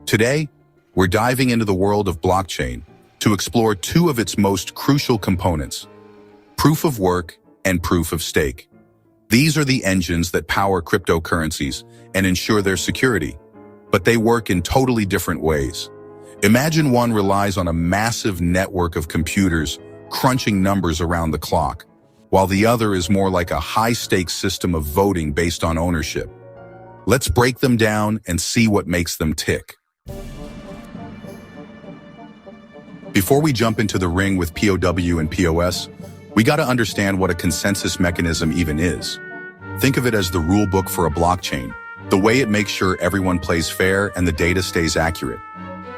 Today, we're diving into the world of blockchain to explore two of its most crucial components, proof of work and proof of stake. These are the engines that power cryptocurrencies and ensure their security, but they work in totally different ways. Imagine one relies on a massive network of computers crunching numbers around the clock, while the other is more like a high-stakes system of voting based on ownership. Let's break them down and see what makes them tick. Before we jump into the ring with PoW and PoS, we gotta understand what a consensus mechanism even is. Think of it as the rule book for a blockchain, the way it makes sure everyone plays fair and the data stays accurate.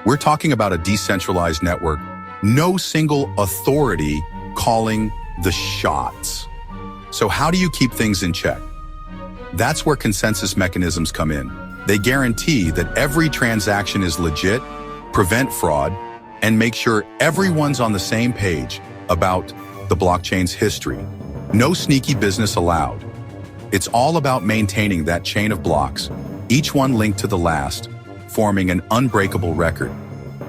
We're talking about a decentralized network, no single authority calling the shots. So how do you keep things in check? That's where consensus mechanisms come in. They guarantee that every transaction is legit, prevent fraud, and make sure everyone's on the same page about the blockchain's history. No sneaky business allowed. It's all about maintaining that chain of blocks, each one linked to the last, forming an unbreakable record.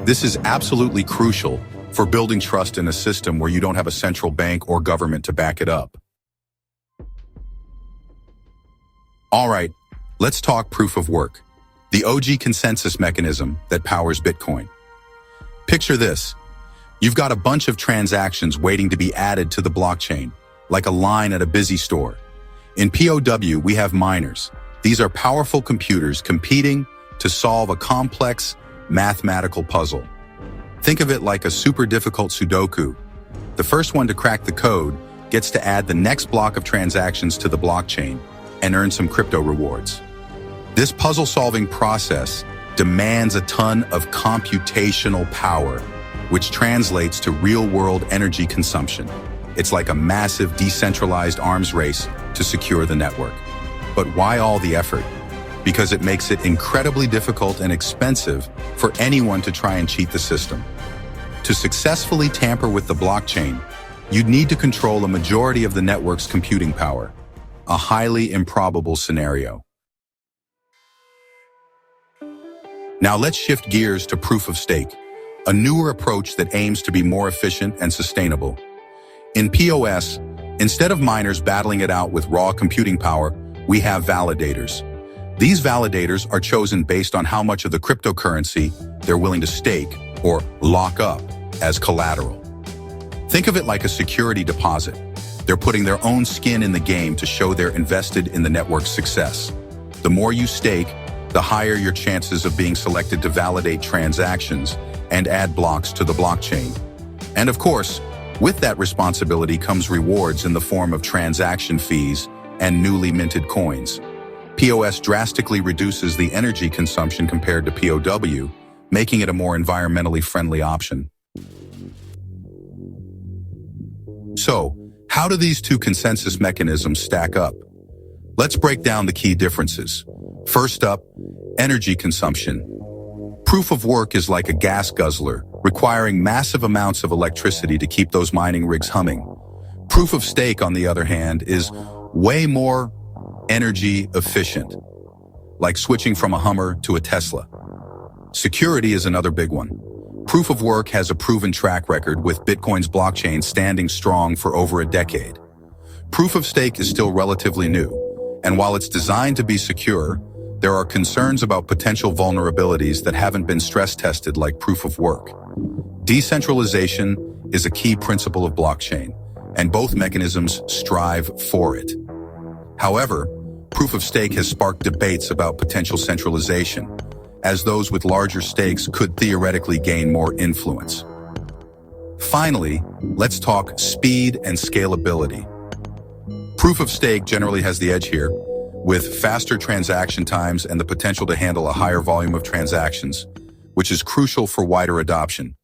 This is absolutely crucial for building trust in a system where you don't have a central bank or government to back it up. All right, let's talk proof of work, the OG consensus mechanism that powers Bitcoin. Picture this. You've got a bunch of transactions waiting to be added to the blockchain, like a line at a busy store. In PoW, we have miners. These are powerful computers competing to solve a complex mathematical puzzle. Think of it like a super difficult Sudoku. The first one to crack the code gets to add the next block of transactions to the blockchain and earn some crypto rewards. This puzzle-solving process demands a ton of computational power, which translates to real-world energy consumption. It's like a massive decentralized arms race to secure the network. But why all the effort? Because it makes it incredibly difficult and expensive for anyone to try and cheat the system. To successfully tamper with the blockchain, you'd need to control a majority of the network's computing power, a highly improbable scenario. Now let's shift gears to proof of stake, a newer approach that aims to be more efficient and sustainable. In PoS, instead of miners battling it out with raw computing power, we have validators. These validators are chosen based on how much of the cryptocurrency they're willing to stake or lock up as collateral. Think of it like a security deposit. They're putting their own skin in the game to show they're invested in the network's success. The more you stake, the higher your chances of being selected to validate transactions and add blocks to the blockchain. And of course, with that responsibility comes rewards in the form of transaction fees and newly minted coins. PoS drastically reduces the energy consumption compared to PoW, making it a more environmentally friendly option. So, how do these two consensus mechanisms stack up? Let's break down the key differences. First up, energy consumption. Proof of work is like a gas guzzler, requiring massive amounts of electricity to keep those mining rigs humming. Proof of stake, on the other hand, is way more energy efficient, like switching from a Hummer to a Tesla. Security is another big one. Proof of work has a proven track record, with Bitcoin's blockchain standing strong for over a decade. Proof of stake is still relatively new, and while it's designed to be secure, there are concerns about potential vulnerabilities that haven't been stress tested like proof of work. Decentralization is a key principle of blockchain, and both mechanisms strive for it. However, proof of stake has sparked debates about potential centralization, as those with larger stakes could theoretically gain more influence. Finally, let's talk speed and scalability. Proof of stake generally has the edge here, with faster transaction times and the potential to handle a higher volume of transactions, which is crucial for wider adoption.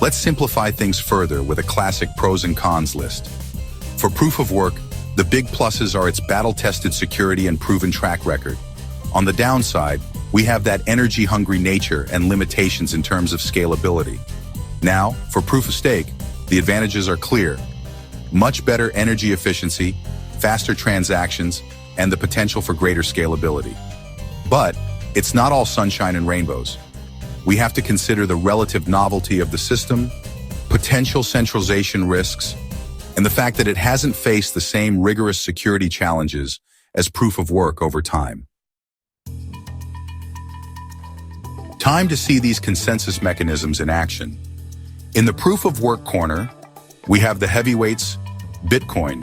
Let's simplify things further with a classic pros and cons list. For proof of work, the big pluses are its battle-tested security and proven track record. On the downside, we have that energy-hungry nature and limitations in terms of scalability. Now, for proof of stake, the advantages are clear. Much better energy efficiency, faster transactions, and the potential for greater scalability. But it's not all sunshine and rainbows. We have to consider the relative novelty of the system, potential centralization risks, and the fact that it hasn't faced the same rigorous security challenges as proof of work over time. Time to see these consensus mechanisms in action. In the proof of work corner, we have the heavyweights, Bitcoin,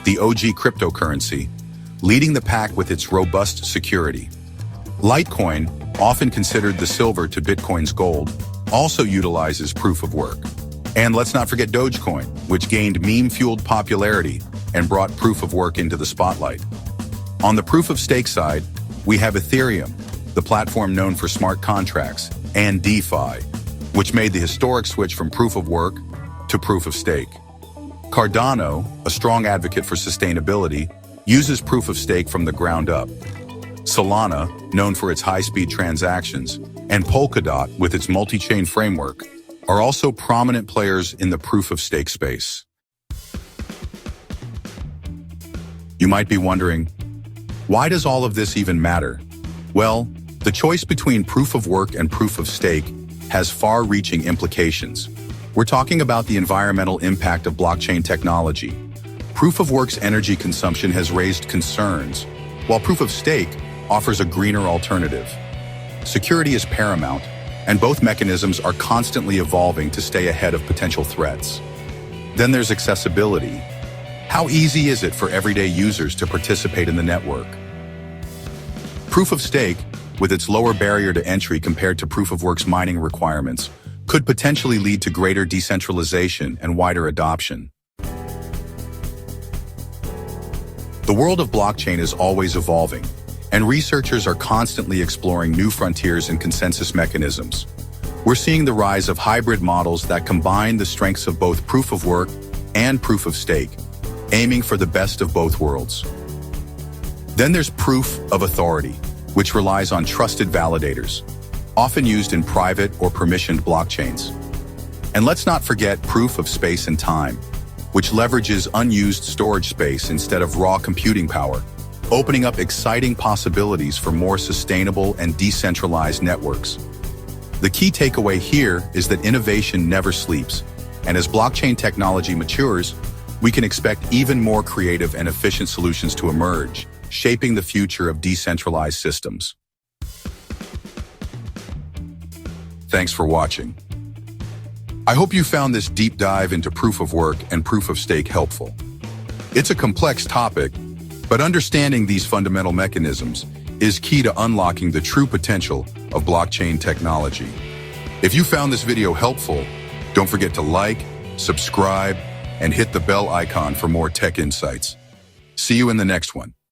the OG cryptocurrency, leading the pack with its robust security. Litecoin, often considered the silver to Bitcoin's gold, also utilizes proof of work. And let's not forget Dogecoin, which gained meme-fueled popularity and brought proof of work into the spotlight. On the proof of stake side, we have Ethereum, the platform known for smart contracts, and DeFi, which made the historic switch from proof of work to proof of stake. Cardano, a strong advocate for sustainability, uses proof of stake from the ground up. Solana, known for its high-speed transactions, and Polkadot, with its multi-chain framework, are also prominent players in the proof of stake space. You might be wondering, why does all of this even matter? Well, the choice between proof of work and proof of stake has far-reaching implications. We're talking about the environmental impact of blockchain technology. Proof of work's energy consumption has raised concerns, while proof of stake offers a greener alternative. Security is paramount, and both mechanisms are constantly evolving to stay ahead of potential threats. Then there's accessibility. How easy is it for everyday users to participate in the network? Proof of stake, with its lower barrier to entry compared to proof of work's mining requirements, could potentially lead to greater decentralization and wider adoption. The world of blockchain is always evolving, and researchers are constantly exploring new frontiers and consensus mechanisms. We're seeing the rise of hybrid models that combine the strengths of both proof of work and proof of stake, aiming for the best of both worlds. Then there's proof of authority, which relies on trusted validators, often used in private or permissioned blockchains. And let's not forget proof of space and time, which leverages unused storage space instead of raw computing power, opening up exciting possibilities for more sustainable and decentralized networks. The key takeaway here is that innovation never sleeps, and as blockchain technology matures, we can expect even more creative and efficient solutions to emerge, shaping the future of decentralized systems. Thanks for watching. I hope you found this deep dive into proof of work and proof of stake helpful. It's a complex topic, but understanding these fundamental mechanisms is key to unlocking the true potential of blockchain technology. If you found this video helpful, don't forget to like, subscribe, and hit the bell icon for more tech insights. See you in the next one.